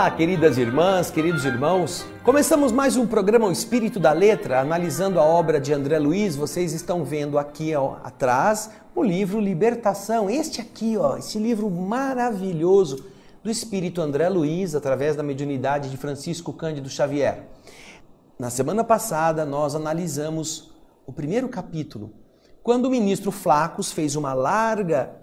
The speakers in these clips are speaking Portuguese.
Olá, queridas irmãs, queridos irmãos. Começamos mais um programa O Espírito da Letra, analisando a obra de André Luiz. Vocês estão vendo aqui atrás o livro Libertação. Este aqui, esse livro maravilhoso do Espírito André Luiz, através da mediunidade de Francisco Cândido Xavier. Na semana passada, nós analisamos o primeiro capítulo, quando o ministro Flacos fez uma larga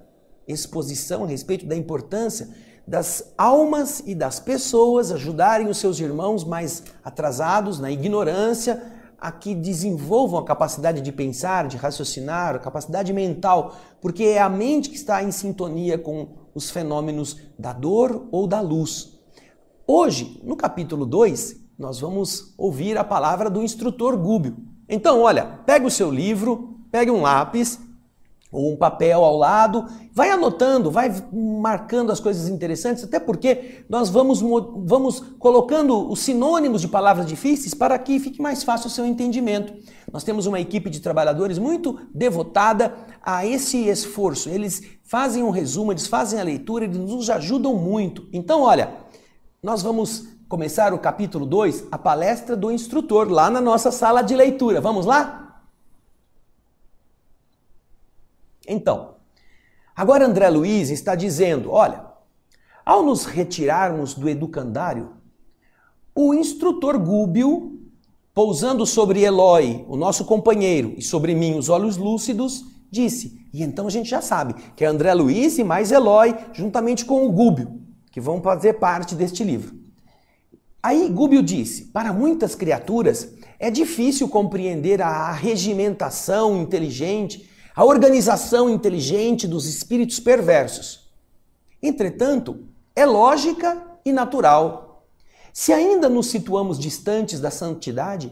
exposição a respeito da importância das almas e das pessoas ajudarem os seus irmãos mais atrasados, na ignorância, a que desenvolvam a capacidade de pensar, de raciocinar, a capacidade mental, porque é a mente que está em sintonia com os fenômenos da dor ou da luz. Hoje, no capítulo 2, nós vamos ouvir a palavra do instrutor Gúbio. Então, olha, pega o seu livro, pega um lápis ou um papel ao lado, vai anotando, vai marcando as coisas interessantes, até porque nós vamos colocando os sinônimos de palavras difíceis para que fique mais fácil o seu entendimento. Nós temos uma equipe de trabalhadores muito devotada a esse esforço. Eles fazem um resumo, eles fazem a leitura, eles nos ajudam muito. Então, olha, nós vamos começar o capítulo 2, a palestra do instrutor, lá na nossa sala de leitura. Vamos lá? Então, agora André Luiz está dizendo, olha, ao nos retirarmos do educandário, o instrutor Gúbio, pousando sobre Eloy, o nosso companheiro, e sobre mim os olhos lúcidos, disse, e então a gente já sabe, que é André Luiz e mais Eloy, juntamente com o Gúbio, que vão fazer parte deste livro. Aí Gúbio disse, para muitas criaturas é difícil compreender a regimentação inteligente, a organização inteligente dos espíritos perversos. Entretanto, é lógica e natural. Se ainda nos situamos distantes da santidade,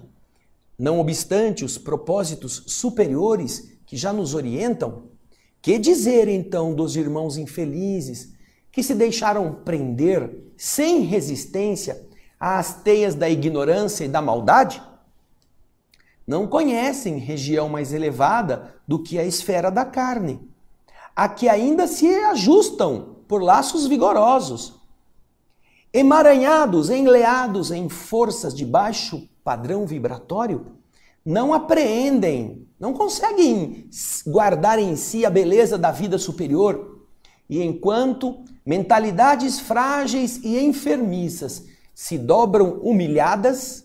não obstante os propósitos superiores que já nos orientam, que dizer então dos irmãos infelizes que se deixaram prender sem resistência às teias da ignorância e da maldade? Não conhecem região mais elevada do que a esfera da carne, a que ainda se ajustam por laços vigorosos. Emaranhados, enleados em forças de baixo padrão vibratório, não apreendem, não conseguem guardar em si a beleza da vida superior. E enquanto mentalidades frágeis e enfermiças se dobram humilhadas,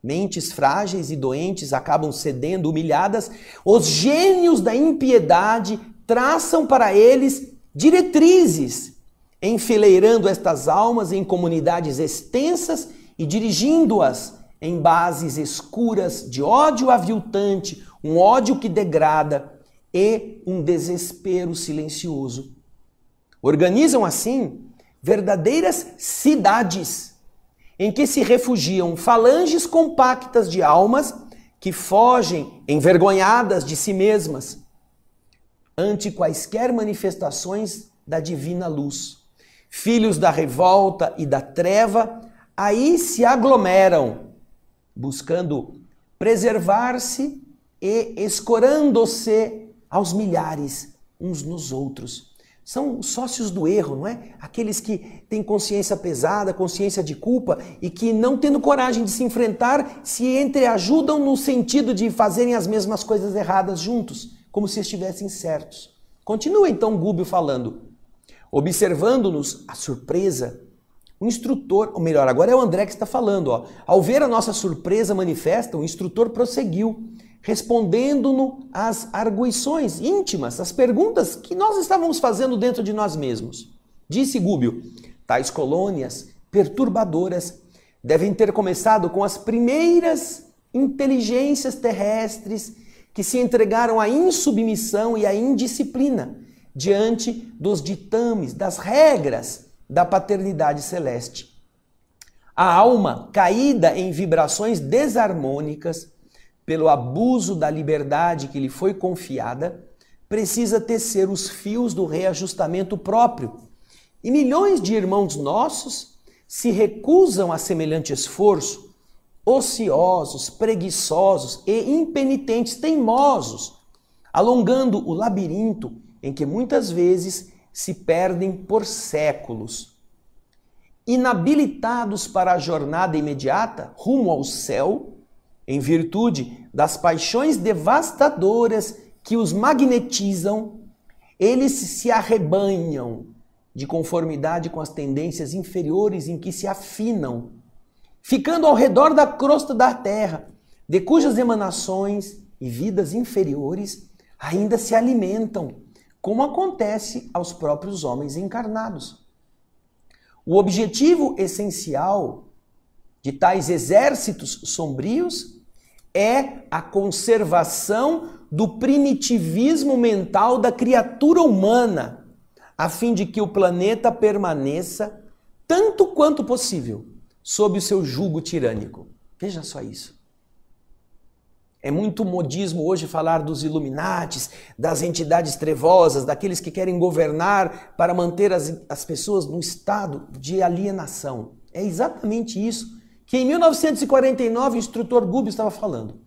mentes frágeis e doentes acabam cedendo humilhadas, os gênios da impiedade traçam para eles diretrizes, enfileirando estas almas em comunidades extensas e dirigindo-as em bases escuras de ódio aviltante, um ódio que degrada e um desespero silencioso. Organizam assim verdadeiras cidades, em que se refugiam falanges compactas de almas que fogem envergonhadas de si mesmas ante quaisquer manifestações da divina luz. Filhos da revolta e da treva aí se aglomeram, buscando preservar-se e escorando-se aos milhares uns nos outros. São sócios do erro, não é? Aqueles que têm consciência pesada, consciência de culpa e que, não tendo coragem de se enfrentar, se entreajudam no sentido de fazerem as mesmas coisas erradas juntos, como se estivessem certos. Continua então Gúbio falando. Observando-nos a surpresa, o instrutor, ou melhor, agora é o André que está falando, ao ver a nossa surpresa manifesta, o instrutor prosseguiu, respondendo-nos às arguições íntimas, às perguntas que nós estávamos fazendo dentro de nós mesmos. Disse Gúbio, tais colônias perturbadoras devem ter começado com as primeiras inteligências terrestres que se entregaram à insubmissão e à indisciplina diante dos ditames, das regras da paternidade celeste. A alma, caída em vibrações desarmônicas, pelo abuso da liberdade que lhe foi confiada, precisa tecer os fios do reajustamento próprio. E milhões de irmãos nossos se recusam a semelhante esforço, ociosos, preguiçosos e impenitentes, teimosos, alongando o labirinto em que muitas vezes se perdem por séculos. inabilitados para a jornada imediata rumo ao céu, em virtude das paixões devastadoras que os magnetizam, eles se arrebanham de conformidade com as tendências inferiores em que se afinam, ficando ao redor da crosta da terra, de cujas emanações e vidas inferiores ainda se alimentam, como acontece aos próprios homens encarnados. O objetivo essencial de tais exércitos sombrios é a conservação do primitivismo mental da criatura humana, a fim de que o planeta permaneça, tanto quanto possível, sob o seu jugo tirânico. Veja só isso. É muito modismo hoje falar dos Illuminatis, das entidades trevosas, daqueles que querem governar para manter as pessoas num estado de alienação. É exatamente isso que em 1949 o instrutor Gubbio estava falando.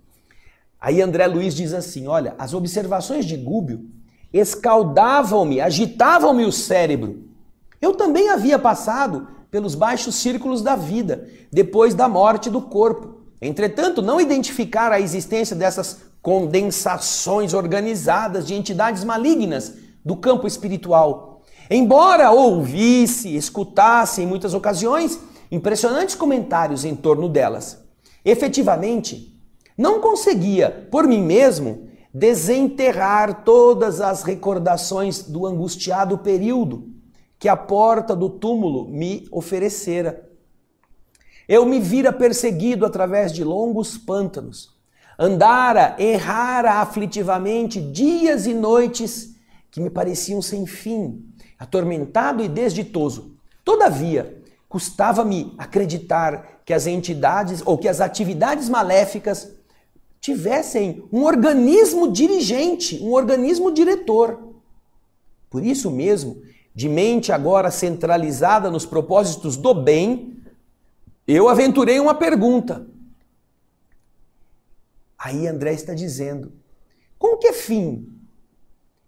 Aí André Luiz diz assim, olha, as observações de Gubbio escaldavam-me, agitavam-me o cérebro. Eu também havia passado pelos baixos círculos da vida, depois da morte do corpo. Entretanto, não identificar a existência dessas condensações organizadas de entidades malignas do campo espiritual. Embora ouvisse, escutasse em muitas ocasiões impressionantes comentários em torno delas. Efetivamente, não conseguia, por mim mesmo, desenterrar todas as recordações do angustiado período que a porta do túmulo me oferecera. Eu me vira perseguido através de longos pântanos, andara, errara aflitivamente dias e noites que me pareciam sem fim, atormentado e desditoso. Todavia, custava-me acreditar que as entidades ou que as atividades maléficas tivessem um organismo dirigente, um organismo diretor. Por isso mesmo, de mente agora centralizada nos propósitos do bem, eu aventurei uma pergunta. Aí André está dizendo, com que fim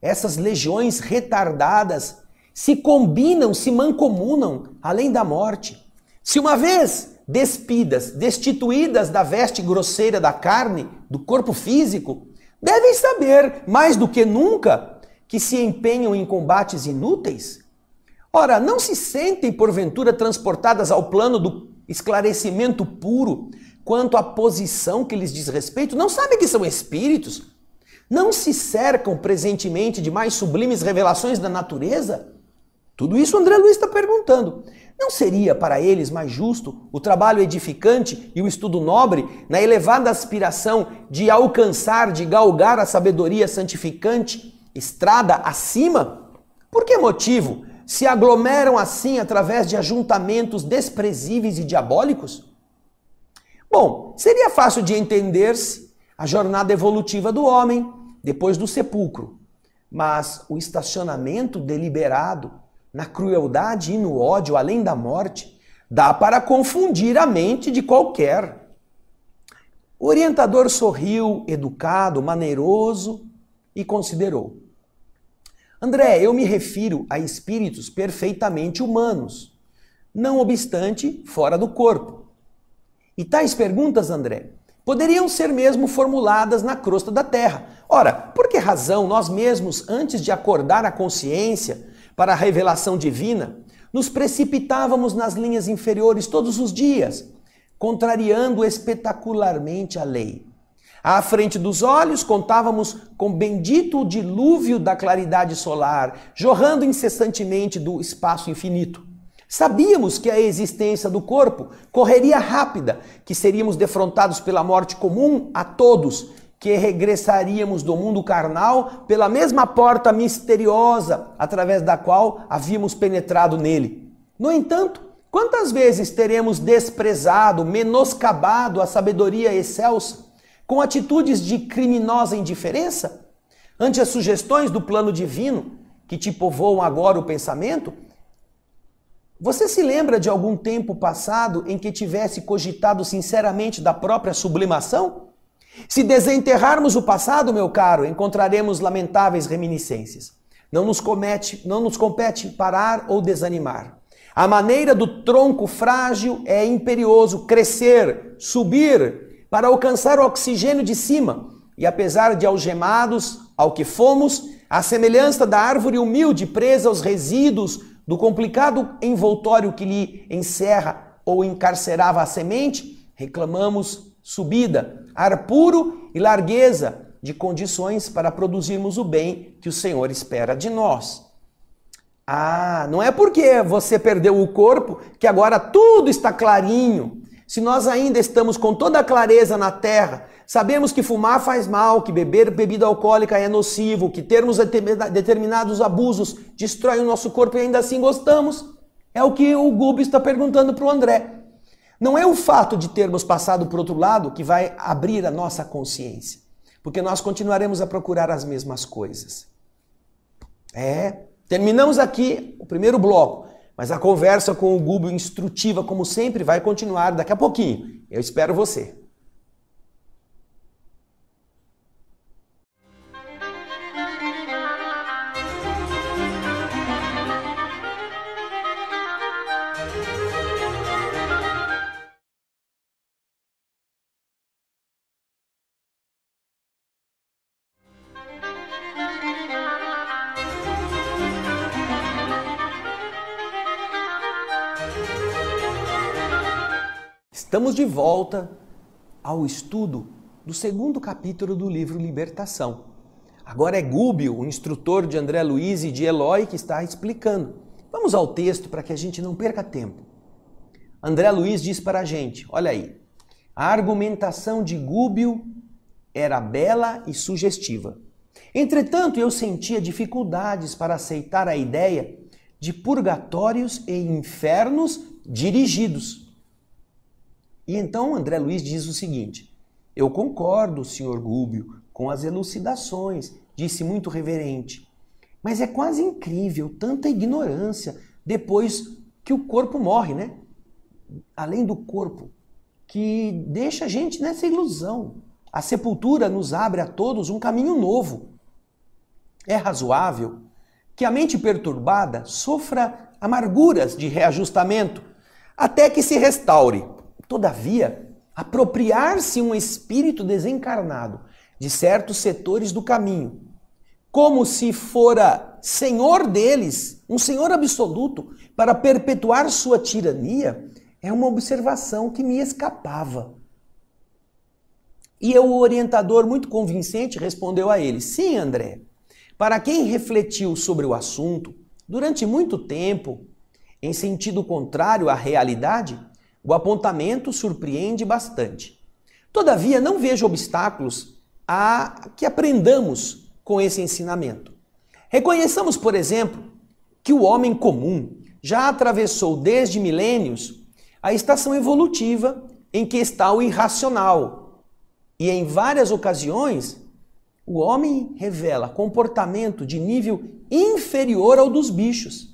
essas legiões retardadas se combinam, se mancomunam além da morte? Se uma vez despidas, destituídas da veste grosseira da carne, do corpo físico, devem saber, mais do que nunca, que se empenham em combates inúteis? Ora, não se sentem porventura transportadas ao plano do esclarecimento puro quanto à posição que lhes diz respeito? Não sabem que são espíritos? Não se cercam presentemente de mais sublimes revelações da natureza? Tudo isso André Luiz está perguntando. Não seria para eles mais justo o trabalho edificante e o estudo nobre na elevada aspiração de alcançar, de galgar a sabedoria santificante, estrada acima? Por que motivo se aglomeram assim através de ajuntamentos desprezíveis e diabólicos? Bom, seria fácil de entender-se a jornada evolutiva do homem depois do sepulcro, mas o estacionamento deliberado na crueldade e no ódio além da morte dá para confundir a mente de qualquer. O orientador sorriu, educado, maneiroso, e considerou. André, eu me refiro a espíritos perfeitamente humanos, não obstante fora do corpo. E tais perguntas, André, poderiam ser mesmo formuladas na crosta da terra. Ora, por que razão nós mesmos, antes de acordar a consciência para a revelação divina, nos precipitávamos nas linhas inferiores todos os dias, contrariando espetacularmente a lei? À frente dos olhos, contávamos com o bendito dilúvio da claridade solar, jorrando incessantemente do espaço infinito. Sabíamos que a existência do corpo correria rápida, que seríamos defrontados pela morte comum a todos, que regressaríamos do mundo carnal pela mesma porta misteriosa através da qual havíamos penetrado nele. No entanto, quantas vezes teremos desprezado, menoscabado a sabedoria excelsa, com atitudes de criminosa indiferença, ante as sugestões do plano divino que te povoam agora o pensamento? Você se lembra de algum tempo passado em que tivesse cogitado sinceramente da própria sublimação? Se desenterrarmos o passado, meu caro, encontraremos lamentáveis reminiscências. Não nos compete parar ou desanimar. A maneira do tronco frágil é imperioso crescer, subir, para alcançar o oxigênio de cima. E apesar de algemados ao que fomos, à semelhança da árvore humilde presa aos resíduos do complicado envoltório que lhe encerra ou encarcerava a semente, reclamamos subida, ar puro e largueza de condições para produzirmos o bem que o Senhor espera de nós. Ah, não é porque você perdeu o corpo que agora tudo está clarinho. Se nós ainda estamos com toda a clareza na terra, sabemos que fumar faz mal, que beber bebida alcoólica é nocivo, que termos determinados abusos destrói o nosso corpo e ainda assim gostamos. É o que o Gubbio está perguntando para o André. Não é o fato de termos passado por outro lado que vai abrir a nossa consciência, porque nós continuaremos a procurar as mesmas coisas. Terminamos aqui o primeiro bloco, mas a conversa com o Gubbio instrutiva, como sempre, vai continuar daqui a pouquinho. Eu espero você. Estamos de volta ao estudo do segundo capítulo do livro Libertação. Agora é Gubbio, o instrutor de André Luiz e de Eloy, que está explicando. Vamos ao texto para que a gente não perca tempo. André Luiz diz para a gente, olha aí, a argumentação de Gubbio era bela e sugestiva. Entretanto, eu sentia dificuldades para aceitar a ideia de purgatórios e infernos dirigidos. E então André Luiz diz o seguinte, eu concordo, Sr. Gubbio, com as elucidações, disse muito reverente, mas é quase incrível tanta ignorância depois que o corpo morre, né? Além do corpo, que deixa a gente nessa ilusão. A sepultura nos abre a todos um caminho novo. É razoável que a mente perturbada sofra amarguras de reajustamento até que se restaure. Todavia, apropriar-se um espírito desencarnado de certos setores do caminho, como se fora senhor deles, um senhor absoluto, para perpetuar sua tirania, é uma observação que me escapava. E o orientador, muito convincente, respondeu a ele, sim, André, para quem refletiu sobre o assunto, durante muito tempo, em sentido contrário à realidade, o apontamento surpreende bastante. Todavia, não vejo obstáculos a que aprendamos com esse ensinamento. Reconheçamos, por exemplo, que o homem comum já atravessou desde milênios a estação evolutiva em que está o irracional. E em várias ocasiões, o homem revela comportamento de nível inferior ao dos bichos.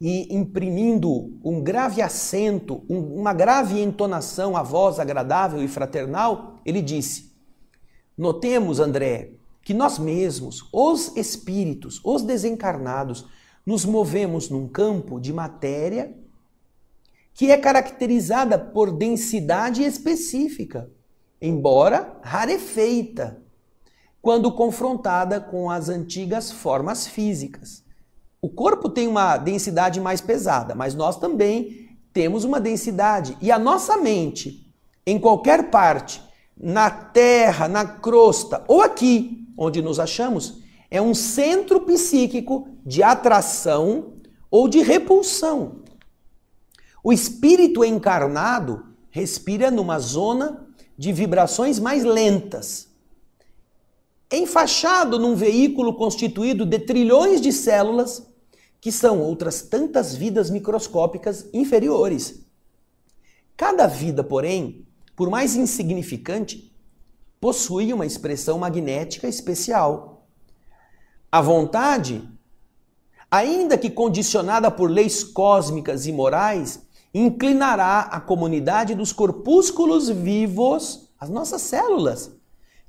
E imprimindo um grave acento, uma grave entonação à voz agradável e fraternal, ele disse, notemos, André, que nós mesmos, os espíritos, os desencarnados, nos movemos num campo de matéria que é caracterizada por densidade específica, embora rarefeita, quando confrontada com as antigas formas físicas. O corpo tem uma densidade mais pesada, mas nós também temos uma densidade. E a nossa mente, em qualquer parte, na terra, na crosta ou aqui, onde nos achamos, é um centro psíquico de atração ou de repulsão. O espírito encarnado respira numa zona de vibrações mais lentas. Enfaixado num veículo constituído de trilhões de células, que são outras tantas vidas microscópicas inferiores. Cada vida, porém, por mais insignificante, possui uma expressão magnética especial. A vontade, ainda que condicionada por leis cósmicas e morais, inclinará a comunidade dos corpúsculos vivos, as nossas células,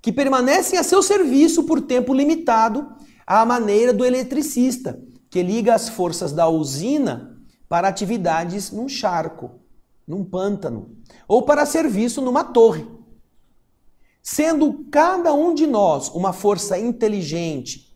que permanecem a seu serviço por tempo limitado, à maneira do eletricista, que liga as forças da usina para atividades num charco, num pântano, ou para serviço numa torre. Sendo cada um de nós uma força inteligente,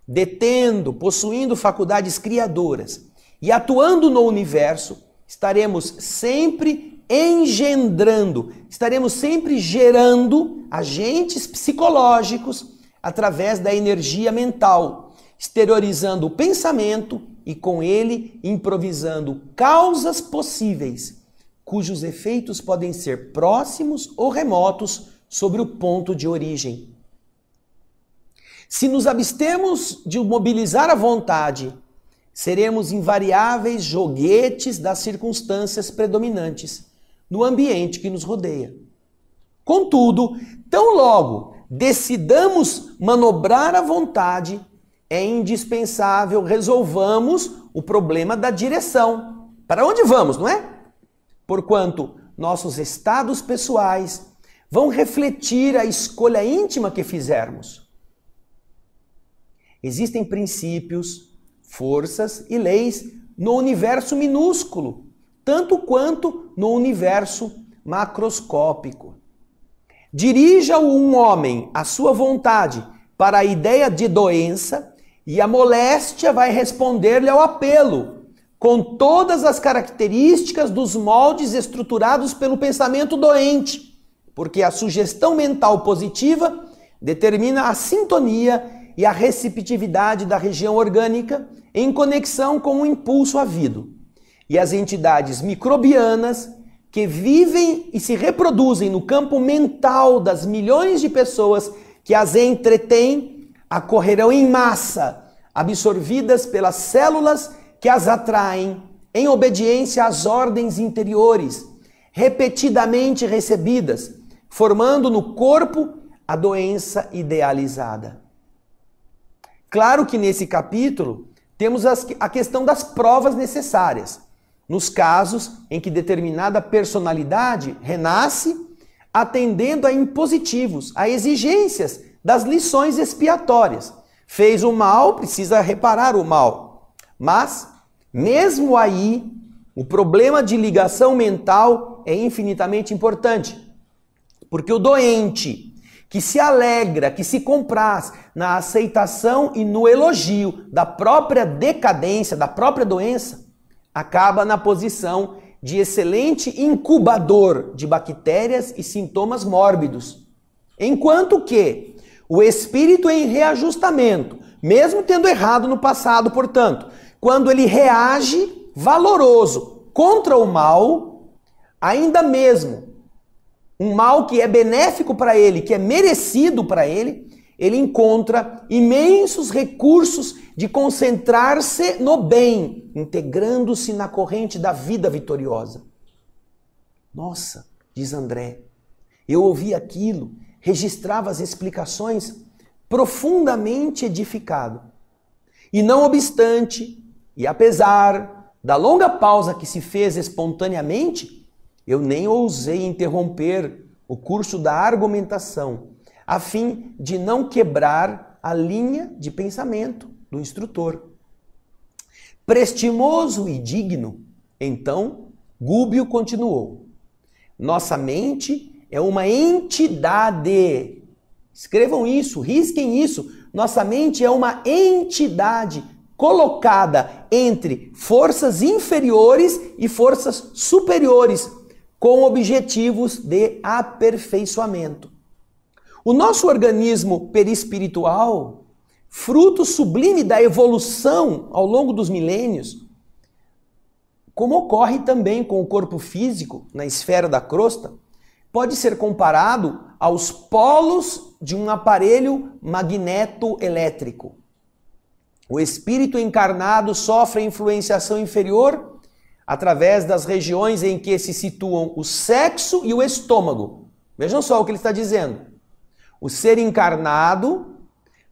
detendo, possuindo faculdades criadoras e atuando no universo, estaremos sempre engendrando, estaremos sempre gerando agentes psicológicos através da energia mental, exteriorizando o pensamento e com ele improvisando causas possíveis, cujos efeitos podem ser próximos ou remotos sobre o ponto de origem. Se nos abstemos de mobilizar a vontade, seremos invariáveis joguetes das circunstâncias predominantes no ambiente que nos rodeia. Contudo, tão logo decidamos manobrar a vontade, é indispensável resolvamos o problema da direção. Para onde vamos, não é? Porquanto nossos estados pessoais vão refletir a escolha íntima que fizermos. Existem princípios, forças e leis no universo minúsculo, tanto quanto no universo macroscópico. Dirija um homem a sua vontade para a ideia de doença e a moléstia vai responder-lhe ao apelo, com todas as características dos moldes estruturados pelo pensamento doente, porque a sugestão mental positiva determina a sintonia e a receptividade da região orgânica em conexão com o impulso havido. E as entidades microbianas que vivem e se reproduzem no campo mental das milhões de pessoas que as entretêm, acorrerão em massa, absorvidas pelas células que as atraem, em obediência às ordens interiores, repetidamente recebidas, formando no corpo a doença idealizada. Claro que nesse capítulo temos a questão das provas necessárias, nos casos em que determinada personalidade renasce atendendo a impositivos, a exigências das lições expiatórias. Fez o mal, precisa reparar o mal. Mas, mesmo aí, o problema de ligação mental é infinitamente importante. Porque o doente que se alegra, que se compraz na aceitação e no elogio da própria decadência, da própria doença, acaba na posição de excelente incubador de bactérias e sintomas mórbidos. Enquanto que o espírito em reajustamento, mesmo tendo errado no passado, portanto, quando ele reage valoroso contra o mal, ainda mesmo um mal que é benéfico para ele, que é merecido para ele, ele encontra imensos recursos de concentrar-se no bem, integrando-se na corrente da vida vitoriosa. Nossa, diz André, eu ouvi aquilo, registrava as explicações, profundamente edificado. E não obstante, e apesar da longa pausa que se fez espontaneamente, eu nem ousei interromper o curso da argumentação, a fim de não quebrar a linha de pensamento do instrutor. Prestimoso e digno, então, Gúbio continuou. Nossa mente é uma entidade. Escrevam isso, risquem isso. Nossa mente é uma entidade colocada entre forças inferiores e forças superiores, com objetivos de aperfeiçoamento. O nosso organismo perispiritual, fruto sublime da evolução ao longo dos milênios, como ocorre também com o corpo físico na esfera da crosta, pode ser comparado aos polos de um aparelho magnetoelétrico. O espírito encarnado sofre influenciação inferior através das regiões em que se situam o sexo e o estômago. Vejam só o que ele está dizendo. O ser encarnado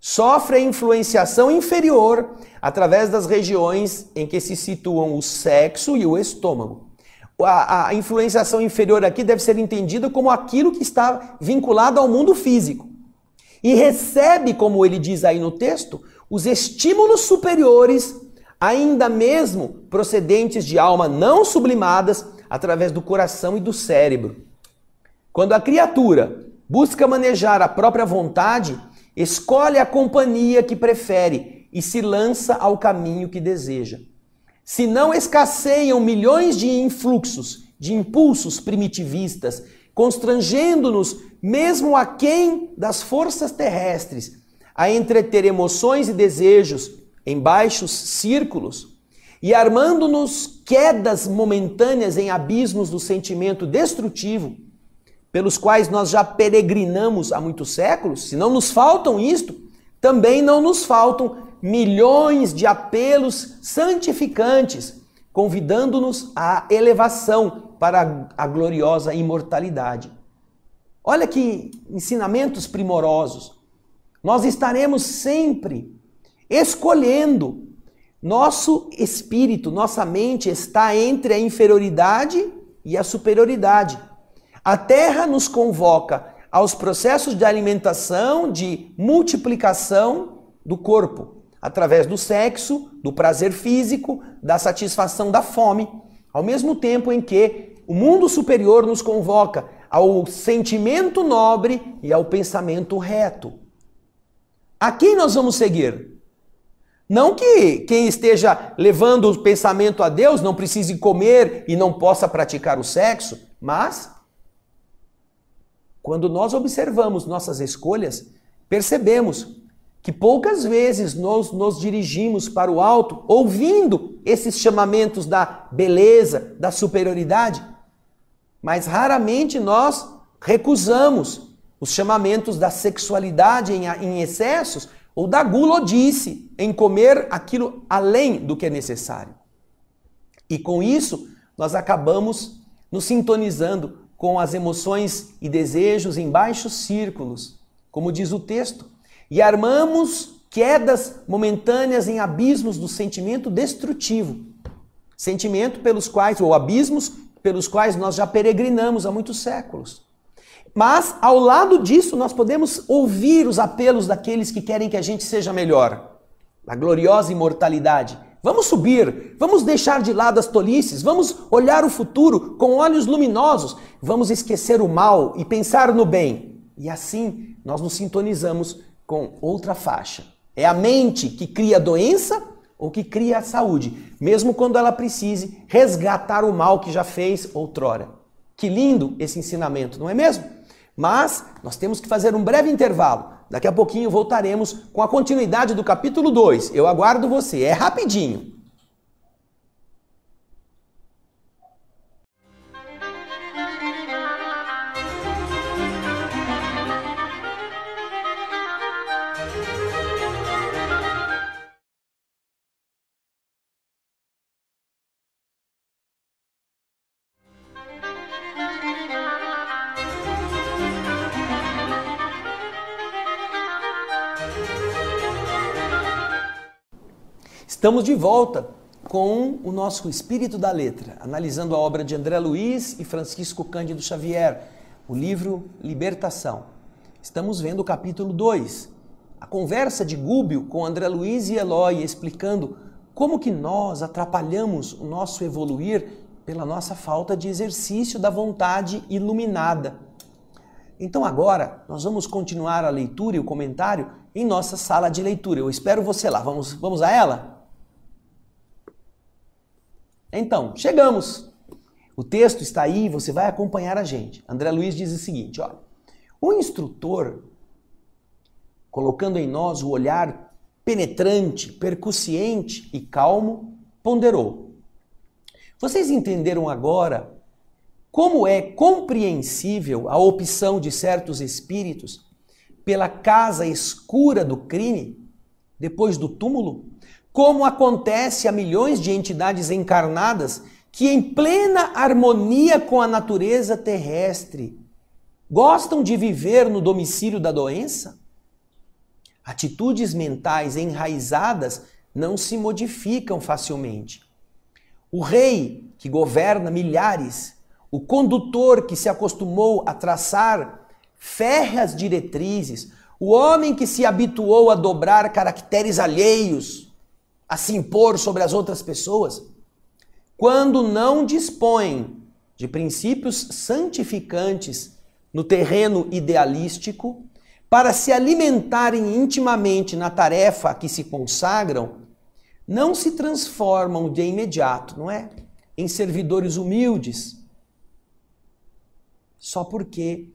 sofre a influenciação inferior através das regiões em que se situam o sexo e o estômago. A influenciação inferior aqui deve ser entendida como aquilo que está vinculado ao mundo físico. E recebe, como ele diz aí no texto, os estímulos superiores ainda mesmo procedentes de alma não sublimadas através do coração e do cérebro. Quando a criatura busca manejar a própria vontade, escolhe a companhia que prefere e se lança ao caminho que deseja. Se não escasseiam milhões de influxos, de impulsos primitivistas, constrangendo-nos mesmo aquém das forças terrestres, a entreter emoções e desejos em baixos círculos e armando-nos quedas momentâneas em abismos do sentimento destrutivo, pelos quais nós já peregrinamos há muitos séculos, se não nos faltam isto, também não nos faltam milhões de apelos santificantes, convidando-nos à elevação para a gloriosa imortalidade. Olha que ensinamentos primorosos. Nós estaremos sempre escolhendo. Nosso espírito, nossa mente está entre a inferioridade e a superioridade. A Terra nos convoca aos processos de alimentação, de multiplicação do corpo, através do sexo, do prazer físico, da satisfação da fome, ao mesmo tempo em que o mundo superior nos convoca ao sentimento nobre e ao pensamento reto. A quem nós vamos seguir? Não que quem esteja levando o pensamento a Deus não precise comer e não possa praticar o sexo, mas quando nós observamos nossas escolhas, percebemos que poucas vezes nós nos dirigimos para o alto, ouvindo esses chamamentos da beleza, da superioridade, mas raramente nós recusamos os chamamentos da sexualidade em excessos ou da gulodice em comer aquilo além do que é necessário. E com isso, nós acabamos nos sintonizando com as emoções e desejos em baixos círculos, como diz o texto, e armamos quedas momentâneas em abismos do sentimento destrutivo, sentimento pelos quais, ou abismos pelos quais nós já peregrinamos há muitos séculos. Mas, ao lado disso, nós podemos ouvir os apelos daqueles que querem que a gente seja melhor, a gloriosa imortalidade. Vamos subir, vamos deixar de lado as tolices, vamos olhar o futuro com olhos luminosos, vamos esquecer o mal e pensar no bem. E assim nós nos sintonizamos com outra faixa. É a mente que cria a doença ou que cria a saúde, mesmo quando ela precise resgatar o mal que já fez outrora. Que lindo esse ensinamento, não é mesmo? Mas nós temos que fazer um breve intervalo. Daqui a pouquinho voltaremos com a continuidade do capítulo 2. Eu aguardo você, é rapidinho. Estamos de volta com o nosso Espírito da Letra, analisando a obra de André Luiz e Francisco Cândido Xavier, o livro Libertação. Estamos vendo o capítulo 2, a conversa de Gúbio com André Luiz e Eloy, explicando como que nós atrapalhamos o nosso evoluir pela nossa falta de exercício da vontade iluminada. Então agora nós vamos continuar a leitura e o comentário em nossa sala de leitura. Eu espero você lá. Vamos a ela? Então, chegamos. O texto está aí, você vai acompanhar a gente. André Luiz diz o seguinte, olha, o instrutor, colocando em nós o olhar penetrante, percussiente e calmo, ponderou. Vocês entenderam agora como é compreensível a opção de certos espíritos pela casa escura do crime, depois do túmulo? Como acontece a milhões de entidades encarnadas que, em plena harmonia com a natureza terrestre, gostam de viver no domicílio da doença? Atitudes mentais enraizadas não se modificam facilmente. O rei que governa milhares, o condutor que se acostumou a traçar férreas diretrizes, o homem que se habituou a dobrar caracteres alheios, a se impor sobre as outras pessoas, quando não dispõem de princípios santificantes no terreno idealístico, para se alimentarem intimamente na tarefa a que se consagram, não se transformam de imediato, não é? Em servidores humildes, só porque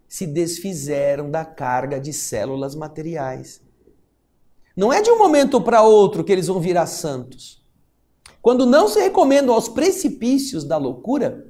se desfizeram da carga de células materiais. Não é de um momento para outro que eles vão virar santos. Quando não se recomendam aos precipícios da loucura,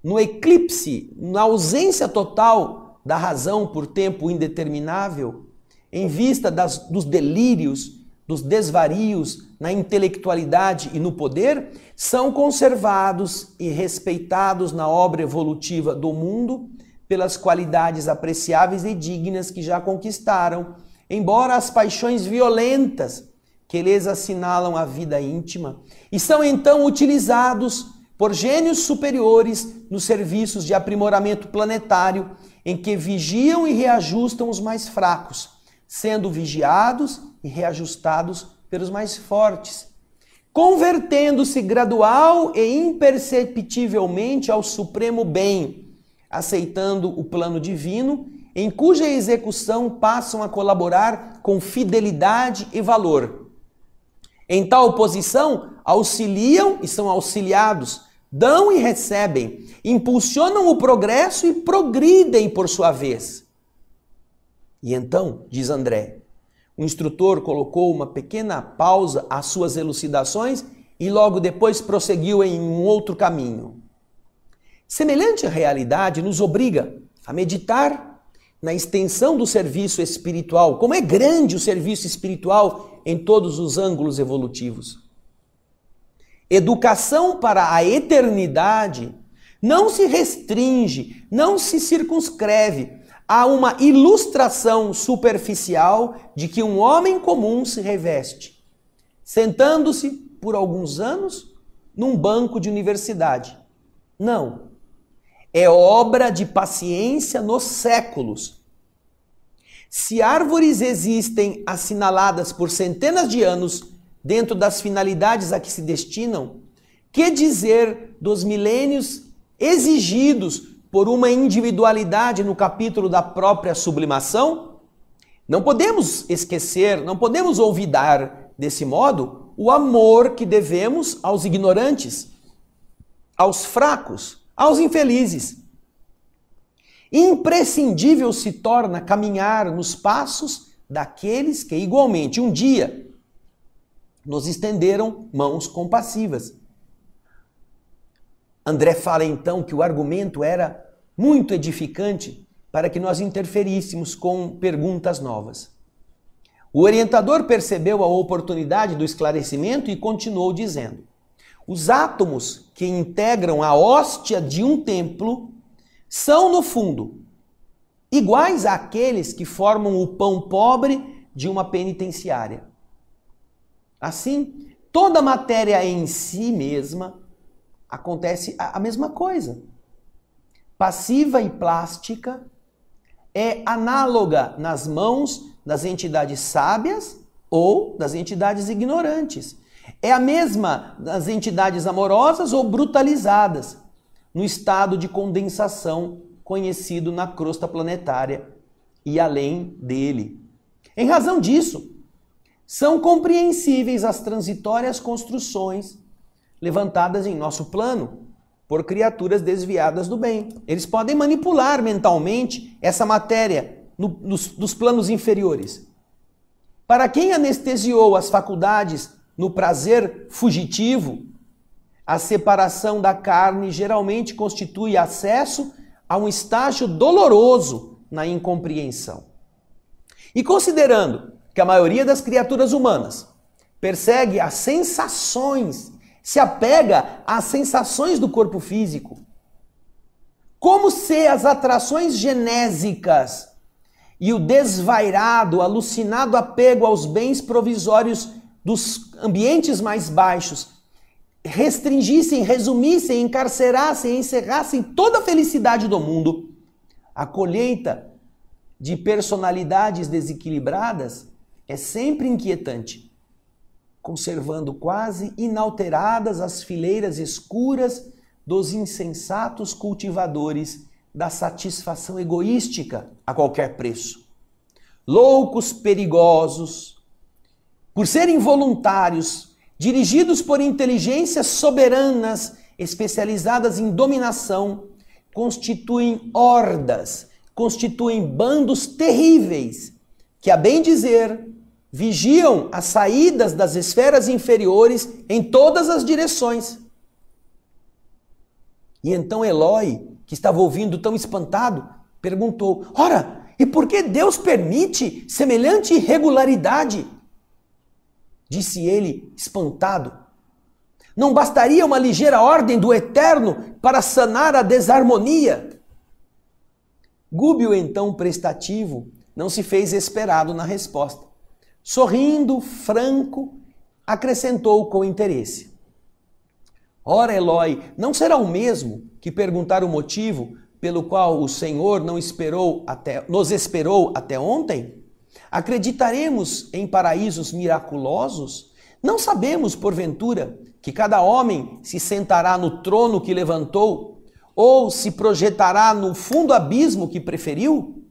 no eclipse, na ausência total da razão por tempo indeterminável, em vista dos delírios, dos desvarios na intelectualidade e no poder, são conservados e respeitados na obra evolutiva do mundo pelas qualidades apreciáveis e dignas que já conquistaram, embora as paixões violentas que lhes assinalam a vida íntima, e são então utilizados por gênios superiores nos serviços de aprimoramento planetário, em que vigiam e reajustam os mais fracos, sendo vigiados e reajustados pelos mais fortes, convertendo-se gradual e imperceptivelmente ao supremo bem, aceitando o plano divino, em cuja execução passam a colaborar com fidelidade e valor. Em tal posição, auxiliam e são auxiliados, dão e recebem, impulsionam o progresso e progridem por sua vez. E então, diz André, o instrutor colocou uma pequena pausa às suas elucidações e logo depois prosseguiu em um outro caminho. Semelhante realidade nos obriga a meditar na extensão do serviço espiritual, como é grande o serviço espiritual em todos os ângulos evolutivos. Educação para a eternidade não se restringe, não se circunscreve a uma ilustração superficial de que um homem comum se reveste, sentando-se por alguns anos num banco de universidade. Não. É obra de paciência nos séculos. Se árvores existem assinaladas por centenas de anos dentro das finalidades a que se destinam, que dizer dos milênios exigidos por uma individualidade no capítulo da própria sublimação? Não podemos esquecer, não podemos olvidar, desse modo, o amor que devemos aos ignorantes, aos fracos, aos infelizes. Imprescindível se torna caminhar nos passos daqueles que igualmente um dia nos estenderam mãos compassivas. André fala então que o argumento era muito edificante para que nós interferíssemos com perguntas novas. O orientador percebeu a oportunidade do esclarecimento e continuou dizendo: os átomos que integram a hóstia de um templo são, no fundo, iguais àqueles que formam o pão pobre de uma penitenciária. Assim, toda a matéria em si mesma acontece a mesma coisa. Passiva e plástica, é análoga nas mãos das entidades sábias ou das entidades ignorantes. É a mesma das entidades amorosas ou brutalizadas, no estado de condensação conhecido na crosta planetária e além dele. Em razão disso, são compreensíveis as transitórias construções levantadas em nosso plano por criaturas desviadas do bem. Eles podem manipular mentalmente essa matéria nos planos inferiores. Para quem anestesiou as faculdades no prazer fugitivo, a separação da carne geralmente constitui acesso a um estágio doloroso na incompreensão. E considerando que a maioria das criaturas humanas persegue as sensações, se apega às sensações do corpo físico, como se as atrações genésicas e o desvairado, alucinado apego aos bens provisórios dos ambientes mais baixos restringissem, resumissem, encarcerassem, encerrassem toda a felicidade do mundo, a colheita de personalidades desequilibradas é sempre inquietante. conservando quase inalteradas as fileiras escuras dos insensatos cultivadores da satisfação egoística a qualquer preço. Loucos perigosos, por serem voluntários, dirigidos por inteligências soberanas especializadas em dominação, constituem hordas, constituem bandos terríveis, que, a bem dizer, vigiam as saídas das esferas inferiores em todas as direções. E então Eloi, que estava ouvindo tão espantado, perguntou: ora, e por que Deus permite semelhante irregularidade? Disse ele, espantado: não bastaria uma ligeira ordem do Eterno para sanar a desarmonia? Gúbio, então prestativo, não se fez esperado na resposta. Sorrindo, franco, acrescentou com interesse: ora, Eloi, não será o mesmo que perguntar o motivo pelo qual o Senhor nos esperou até ontem? Acreditaremos em paraísos miraculosos? Não sabemos, porventura, que cada homem se sentará no trono que levantou ou se projetará no fundo abismo que preferiu?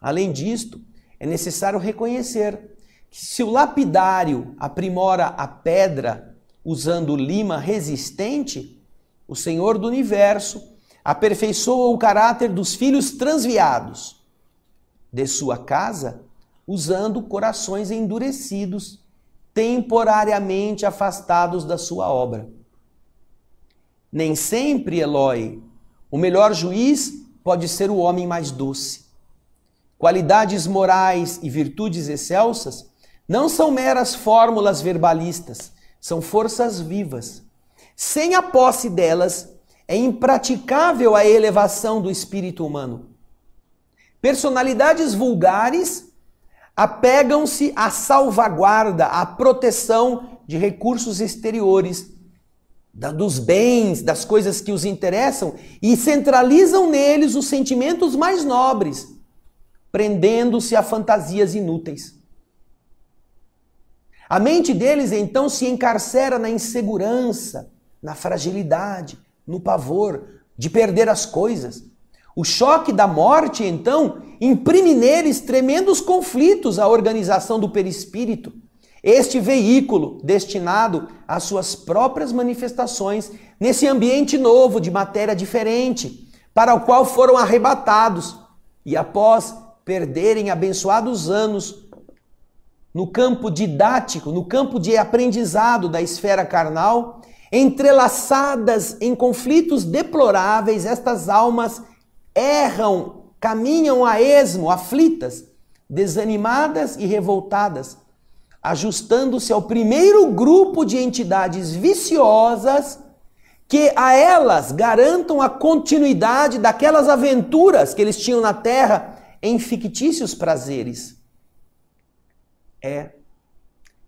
Além disto, é necessário reconhecer que se o lapidário aprimora a pedra usando lima resistente, o Senhor do Universo aperfeiçoa o caráter dos filhos transviados de sua casa usando corações endurecidos, temporariamente afastados da sua obra. Nem sempre, Eloi, o melhor juiz pode ser o homem mais doce. Qualidades morais e virtudes excelsas não são meras fórmulas verbalistas, são forças vivas. Sem a posse delas, é impraticável a elevação do espírito humano. Personalidades vulgares apegam-se à salvaguarda, à proteção de recursos exteriores, dos bens, das coisas que os interessam, e centralizam neles os sentimentos mais nobres, prendendo-se a fantasias inúteis. A mente deles, então, se encarcera na insegurança, na fragilidade, no pavor de perder as coisas. O choque da morte, então, imprime neles tremendos conflitos à organização do perispírito. Este veículo destinado às suas próprias manifestações nesse ambiente novo de matéria diferente, para o qual foram arrebatados e após perderem abençoados anos no campo didático, no campo de aprendizado da esfera carnal, entrelaçadas em conflitos deploráveis, estas almas erram, caminham a esmo, aflitas, desanimadas e revoltadas, ajustando-se ao primeiro grupo de entidades viciosas que a elas garantam a continuidade daquelas aventuras que eles tinham na terra em fictícios prazeres.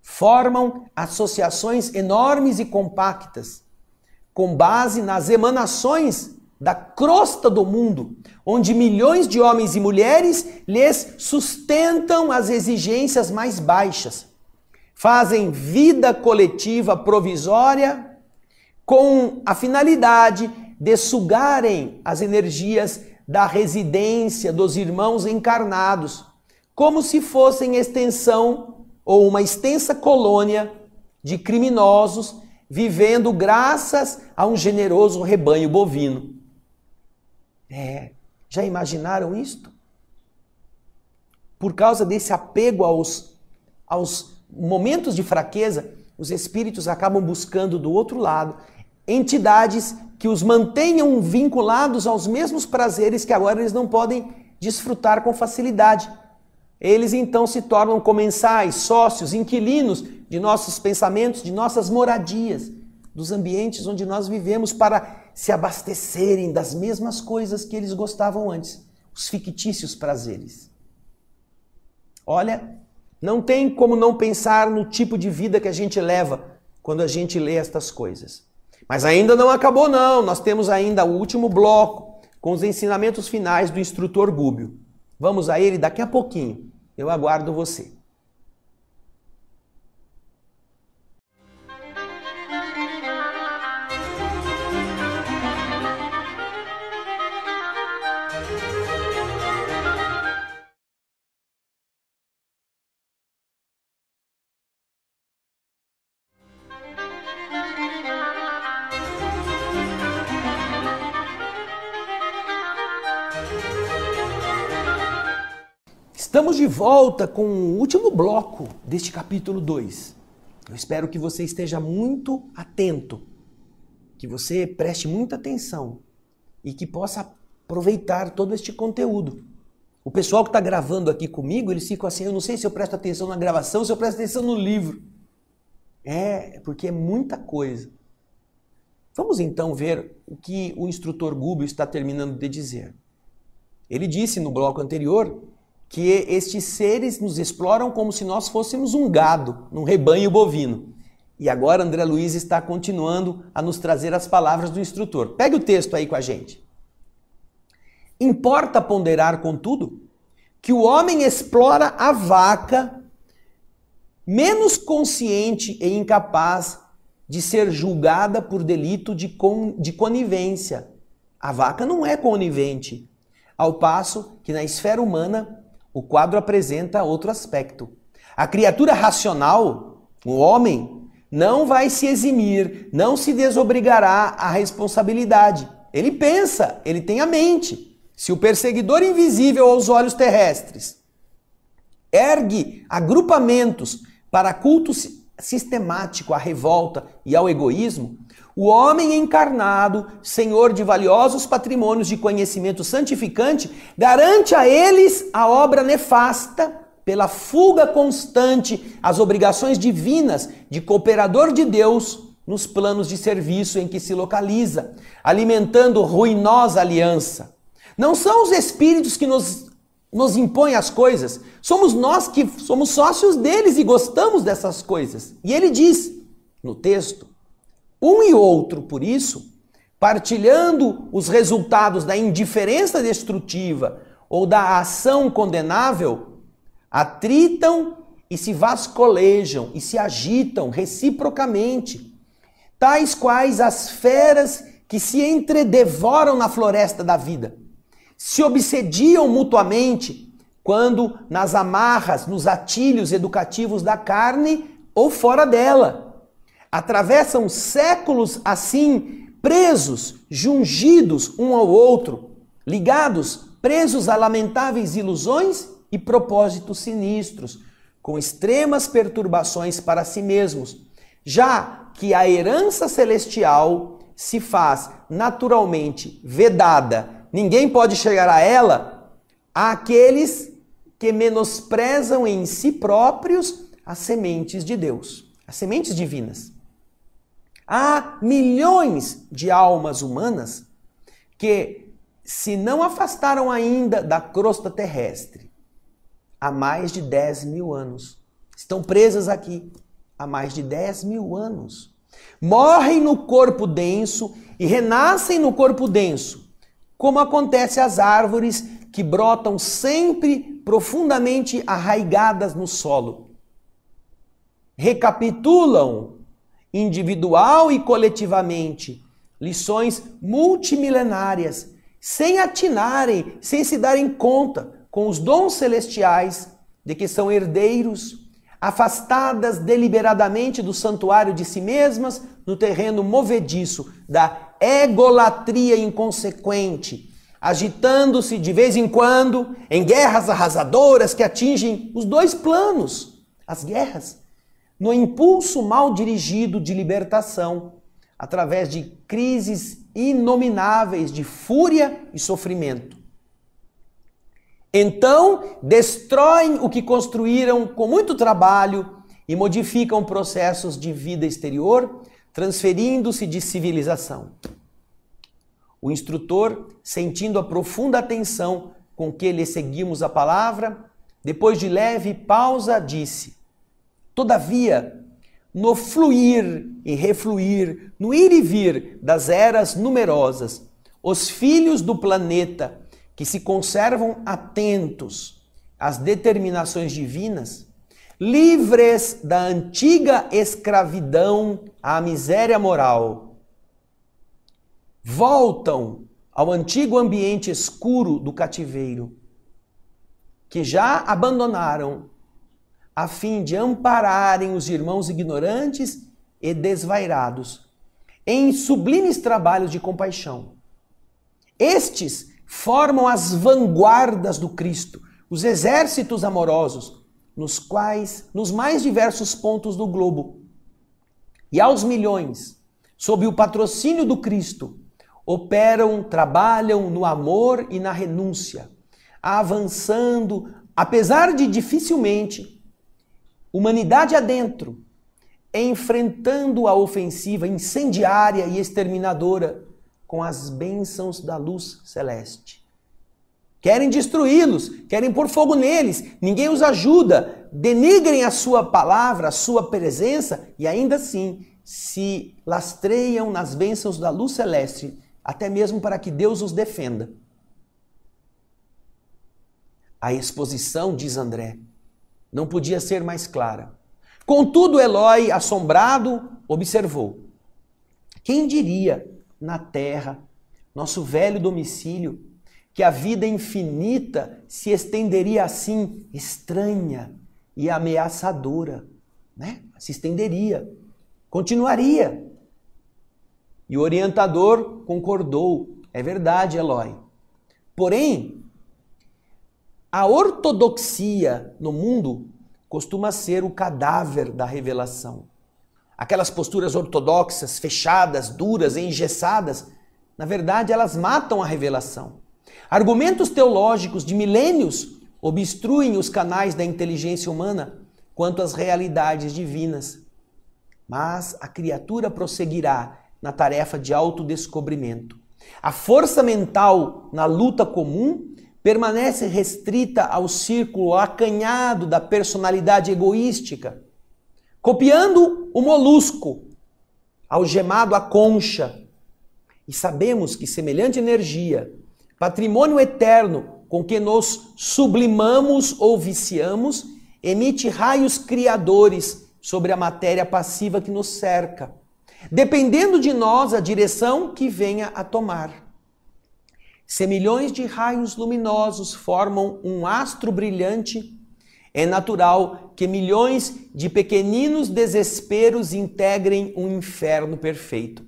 Formam associações enormes e compactas, com base nas emanações da crosta do mundo, onde milhões de homens e mulheres lhes sustentam as exigências mais baixas. Fazem vida coletiva provisória com a finalidade de sugarem as energias da residência dos irmãos encarnados, como se fossem extensão ou uma extensa colônia de criminosos vivendo graças a um generoso rebanho bovino. Já imaginaram isto? Por causa desse apego aos momentos de fraqueza, os espíritos acabam buscando do outro lado entidades que os mantenham vinculados aos mesmos prazeres que agora eles não podem desfrutar com facilidade. Eles então se tornam comensais, sócios, inquilinos de nossos pensamentos, de nossas moradias, dos ambientes onde nós vivemos, para se abastecerem das mesmas coisas que eles gostavam antes, os fictícios prazeres. Olha, não tem como não pensar no tipo de vida que a gente leva quando a gente lê estas coisas. Mas ainda não acabou não, nós temos ainda o último bloco com os ensinamentos finais do instrutor Gúbio. Vamos a ele daqui a pouquinho, eu aguardo você. Estamos de volta com o último bloco deste capítulo 2. Eu espero que você esteja muito atento, que você preste muita atenção e que possa aproveitar todo este conteúdo. O pessoal que está gravando aqui comigo, eles ficam assim, eu não sei se eu presto atenção na gravação, se eu presto atenção no livro. Porque é muita coisa. Vamos então ver o que o instrutor Gubbio está terminando de dizer. Ele disse no bloco anterior que estes seres nos exploram como se nós fôssemos um gado, num rebanho bovino. E agora André Luiz está continuando a nos trazer as palavras do instrutor. Pegue o texto aí com a gente. Importa ponderar, contudo, que o homem explora a vaca menos consciente e incapaz de ser julgada por delito de conivência. A vaca não é conivente, ao passo que na esfera humana o quadro apresenta outro aspecto. A criatura racional, o homem, não vai se eximir, não se desobrigará à responsabilidade. Ele pensa, ele tem a mente. Se o perseguidor invisível aos olhos terrestres ergue agrupamentos para culto sistemático à revolta e ao egoísmo, o homem encarnado, senhor de valiosos patrimônios de conhecimento santificante, garante a eles a obra nefasta pela fuga constante às obrigações divinas de cooperador de Deus nos planos de serviço em que se localiza, alimentando ruinosa aliança. Não são os espíritos que nos impõem as coisas, somos nós que somos sócios deles e gostamos dessas coisas. E ele diz no texto, um e outro, por isso, partilhando os resultados da indiferença destrutiva ou da ação condenável, atritam e se vasculejam e se agitam reciprocamente, tais quais as feras que se entredevoram na floresta da vida, se obsediam mutuamente quando nas amarras, nos atilhos educativos da carne ou fora dela. Atravessam séculos assim, presos, jungidos um ao outro, ligados, presos a lamentáveis ilusões e propósitos sinistros, com extremas perturbações para si mesmos, já que a herança celestial se faz naturalmente vedada, ninguém pode chegar a ela, àqueles que menosprezam em si próprios as sementes de Deus, as sementes divinas. Há milhões de almas humanas que se não afastaram ainda da crosta terrestre há mais de 10 mil anos. Estão presas aqui há mais de 10 mil anos. Morrem no corpo denso e renascem no corpo denso, como acontece às árvores que brotam sempre profundamente arraigadas no solo. Recapitulam individual e coletivamente, lições multimilenárias, sem atinarem, sem se darem conta com os dons celestiais de que são herdeiros, afastadas deliberadamente do santuário de si mesmas, no terreno movediço da egolatria inconsequente, agitando-se de vez em quando em guerras arrasadoras que atingem os dois planos, as guerras, no impulso mal dirigido de libertação, através de crises inomináveis de fúria e sofrimento. Então, destroem o que construíram com muito trabalho e modificam processos de vida exterior, transferindo-se de civilização. O instrutor, sentindo a profunda atenção com que lhe seguimos a palavra, depois de leve pausa, disse: todavia, no fluir e refluir, no ir e vir das eras numerosas, os filhos do planeta que se conservam atentos às determinações divinas, livres da antiga escravidão à miséria moral, voltam ao antigo ambiente escuro do cativeiro, que já abandonaram, a fim de ampararem os irmãos ignorantes e desvairados em sublimes trabalhos de compaixão. Estes formam as vanguardas do Cristo, os exércitos amorosos, nos mais diversos pontos do globo, e aos milhões, sob o patrocínio do Cristo, operam, trabalham no amor e na renúncia, avançando, apesar de dificilmente, humanidade adentro, enfrentando a ofensiva incendiária e exterminadora com as bênçãos da luz celeste. Querem destruí-los, querem pôr fogo neles, ninguém os ajuda, denigrem a sua palavra, a sua presença e ainda assim se lastreiam nas bênçãos da luz celeste, até mesmo para que Deus os defenda. A exposição, diz André, não podia ser mais clara. Contudo, Eloi, assombrado, observou. Quem diria na terra, nosso velho domicílio, que a vida infinita se estenderia assim, estranha e ameaçadora, né? Se estenderia, continuaria. E o orientador concordou. É verdade, Eloi. Porém, a ortodoxia no mundo costuma ser o cadáver da revelação. Aquelas posturas ortodoxas, fechadas, duras, engessadas, na verdade elas matam a revelação. Argumentos teológicos de milênios obstruem os canais da inteligência humana quanto às realidades divinas. Mas a criatura prosseguirá na tarefa de autodescobrimento. A força mental na luta comum permanece restrita ao círculo acanhado da personalidade egoística, copiando o molusco, algemado à concha. E sabemos que semelhante energia, patrimônio eterno com que nos sublimamos ou viciamos, emite raios criadores sobre a matéria passiva que nos cerca, dependendo de nós a direção que venha a tomar. Se milhões de raios luminosos formam um astro brilhante, é natural que milhões de pequeninos desesperos integrem um inferno perfeito.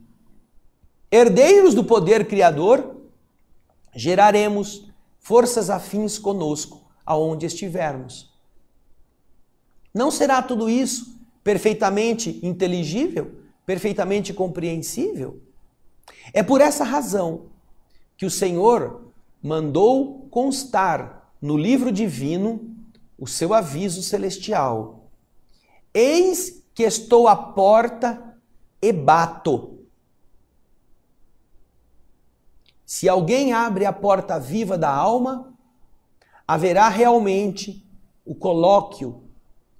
Herdeiros do poder criador, geraremos forças afins conosco, aonde estivermos. Não será tudo isso perfeitamente inteligível, perfeitamente compreensível? É por essa razão que o Senhor mandou constar no livro divino o seu aviso celestial. Eis que estou à porta e bato. Se alguém abre a porta viva da alma, haverá realmente o colóquio,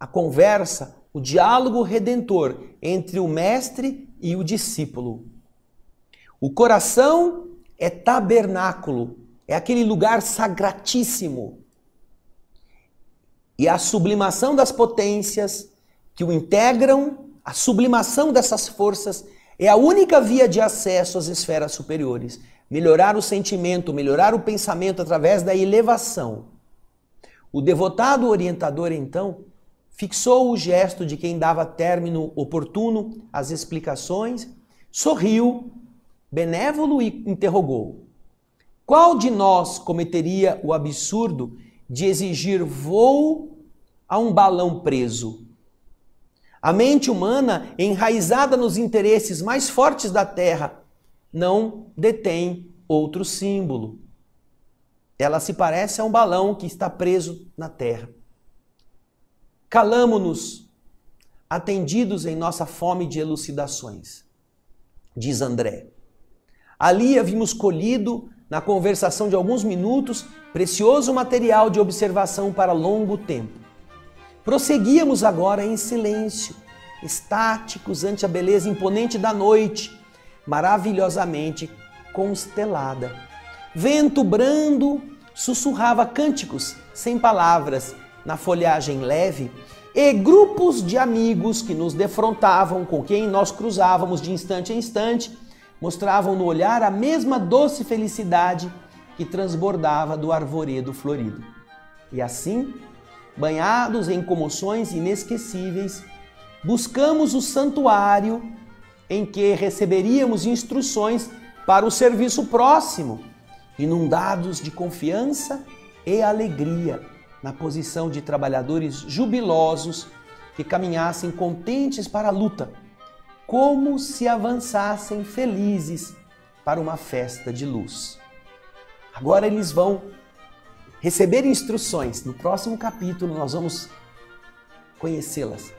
a conversa, o diálogo redentor entre o mestre e o discípulo. O coração é tabernáculo, é aquele lugar sagratíssimo. E a sublimação das potências que o integram, a sublimação dessas forças, é a única via de acesso às esferas superiores. Melhorar o sentimento, melhorar o pensamento através da elevação. O devotado orientador, então, fixou o gesto de quem dava término oportuno às explicações, sorriu, benévolo e interrogou: qual de nós cometeria o absurdo de exigir voo a um balão preso? A mente humana, enraizada nos interesses mais fortes da Terra, não detém outro símbolo. Ela se parece a um balão que está preso na terra. Calamo-nos, atendidos em nossa fome de elucidações, diz André. Ali havíamos colhido, na conversação de alguns minutos, precioso material de observação para longo tempo. Prosseguíamos agora em silêncio, estáticos ante a beleza imponente da noite, maravilhosamente constelada. Vento brando sussurrava cânticos sem palavras na folhagem leve e grupos de amigos que nos defrontavam, com quem nós cruzávamos de instante a instante, mostravam no olhar a mesma doce felicidade que transbordava do arvoredo florido. E assim, banhados em comoções inesquecíveis, buscamos o santuário em que receberíamos instruções para o serviço próximo, inundados de confiança e alegria, na posição de trabalhadores jubilosos que caminhassem contentes para a luta, como se avançassem felizes para uma festa de luz. Agora eles vão receber instruções. No próximo capítulo nós vamos conhecê-las.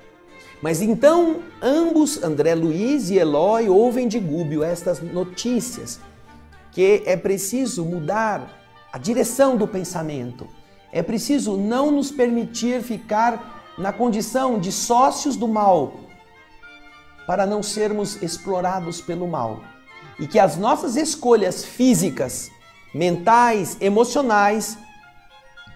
Mas então ambos, André Luiz e Eloy, ouvem de Gubbio estas notícias, que é preciso mudar a direção do pensamento. É preciso não nos permitir ficar na condição de sócios do mal, para não sermos explorados pelo mal. E que as nossas escolhas físicas, mentais, emocionais,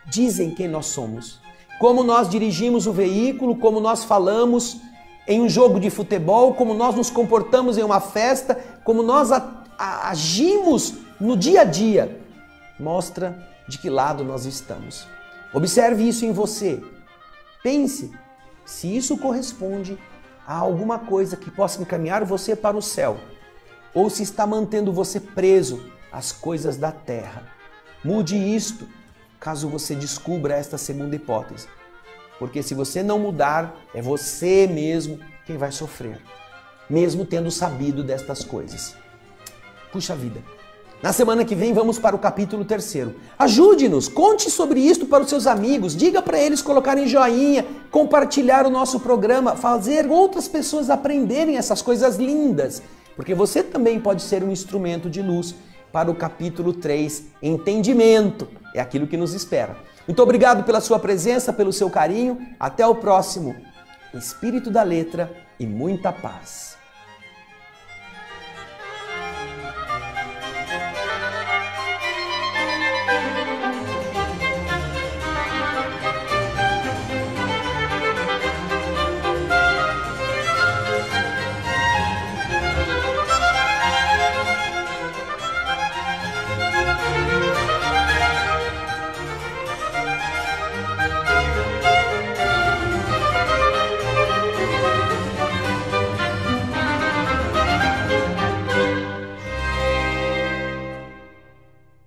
dizem quem nós somos. Como nós dirigimos o veículo, como nós falamos em um jogo de futebol, como nós nos comportamos em uma festa, como nós agimos no dia a dia, mostra de que lado nós estamos. Observe isso em você. Pense se isso corresponde a alguma coisa que possa encaminhar você para o céu, ou se está mantendo você preso às coisas da terra. Mude isto, caso você descubra esta segunda hipótese. Porque se você não mudar, é você mesmo quem vai sofrer, mesmo tendo sabido destas coisas. Puxa vida! Na semana que vem vamos para o capítulo 3. Ajude-nos, conte sobre isto para os seus amigos, diga para eles colocarem joinha, compartilhar o nosso programa, fazer outras pessoas aprenderem essas coisas lindas, porque você também pode ser um instrumento de luz para o capítulo 3, entendimento, é aquilo que nos espera. Muito obrigado pela sua presença, pelo seu carinho, até o próximo. Espírito da Letra e muita paz.